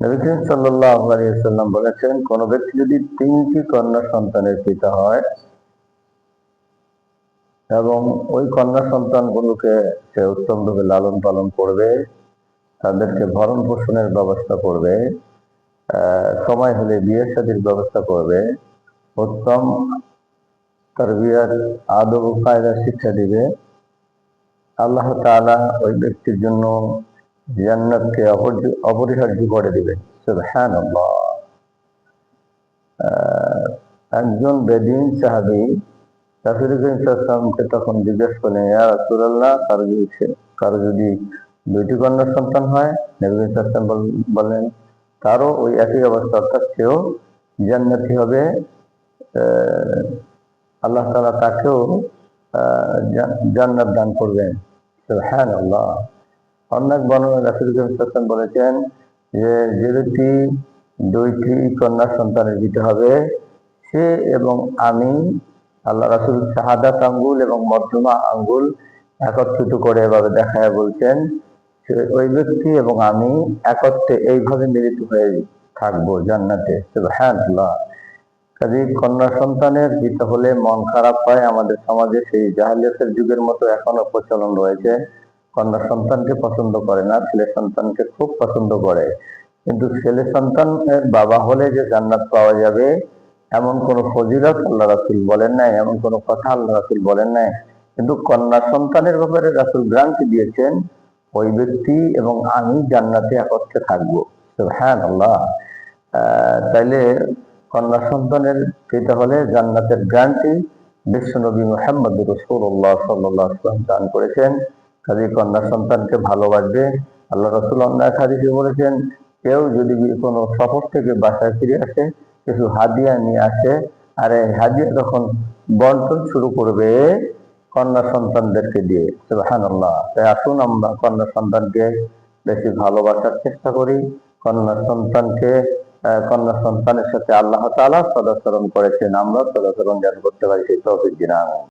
নবী করিম সাল্লাল্লাহু আলাইহি ওয়াসাল্লাম বলেছেন, কোন ব্যক্তি যদি 3টি কন্যা সন্তানের পিতা হয় এবং ওই কন্যা সন্তানগুলোকে সে উত্তমভাবে লালন পালন করবে, তাদেরকে ভরণ পোষণের ব্যবস্থা করবে, সময় হলে বিয়ে শাদীর ব্যবস্থা করবে, উত্তম তারবিয়াত আদব ও কায়দা শিক্ষা দিবে, আল্লাহ তাআলা ওই ব্যক্তির জন্য জান্নাতকে অপরিহার্য করে দিবেন। সুবহানাল্লাহ। একজন বেদুইন সাহাবী রাসূল করিম সাল্লাল্লাহু আলাইহি ওয়াসাল্লামকে তখন জিজ্ঞেস করলেন, ইয়া রাসূলুল্লাহ, কারো যদি 2টি কন্যা সন্তান হয়, নবী করিম সাল্লাল্লাহু আলাইহি ওয়াসাল্লাম বললেন তারও ওই একই অবস্থা, অর্থাৎ সেও জান্নাতি হবে, আল্লাহ তাআলা তাকেও জান্নাত দান করবেন। সুবহানাল্লাহ। অনেক বর্ণনা রাসূল করিম সাল্লাল্লাহু আলাইহি ওয়াসাল্লাম বলেছেন যে ব্যক্তি 2টি কন্যা সন্তানের পিতা হবে, সে এবং আমি, আল্লাহ রাসূল শাহাদাত আঙ্গুল এবং মধ্যমা আঙ্গুল একত্রিত করে এভাবে দেখায় বলছেন, ওই ব্যক্তি এবং আমি একত্রে এইভাবে মিলিত হয়ে থাকবো জান্নাতে। সুবহানাল্লাহ। কাজেই কন্যা সন্তানের পিতা হলে মন খারাপ হয়। আমাদের সমাজে সেই জাহেলিয়াতের যুগের মতো এখনো প্রচলন রয়েছে, কন্যা সন্তানকে পছন্দ করে না, ছেলে সন্তানকে খুব পছন্দ করে। কিন্তু ছেলে সন্তানের বাবা হলে যে জান্নাত পাওয়া যাবে এমন কোন ফজিলত আল্লাহ রাসূল বলেন নাই, এমন কোন কথা আল্লাহ রাসূল বলেন নাই। কিন্তু কন্যা সন্তানের ব্যাপারে রাসূল গ্যারান্টি দিয়েছেন, ওই ব্যক্তি এবং আমি জান্নাতে একত্রে থাকবো। সুবহানাল্লাহ। তাইলে কন্যা সন্তানের পিতা হলে জান্নাতের গ্যারান্টি বিশ্বনবী মুহাম্মদ রাসূলুল্লাহ সাল্লাল্লাহু আলাইহি ওয়াসাল্লাম দান করেছেন। কাজেই কন্যা সন্তানকে ভালোবাসবে। আল্লাহ রাসূল অন্য এক হাদিসে বলেছেন, কেউ যদি কোনো সফর থেকে বাসায় ফিরে আসে, কিছু হাদিয়া নিয়ে আসে, আর এই হাদিয়া যখন বন্টন শুরু করবে কন্যা সন্তানদেরকে দিয়ে। সুবহানাল্লাহ। তাই আসুন আমরা কন্যা সন্তানকে বেশি ভালোবাসার চেষ্টা করি। কন্যা সন্তানের সাথে আল্লাহ তাআলা সদাচরণ করেছেন, আমরা সদাচরণ যেন করতে পারি, সেই তৌফিক দিন। আমিন।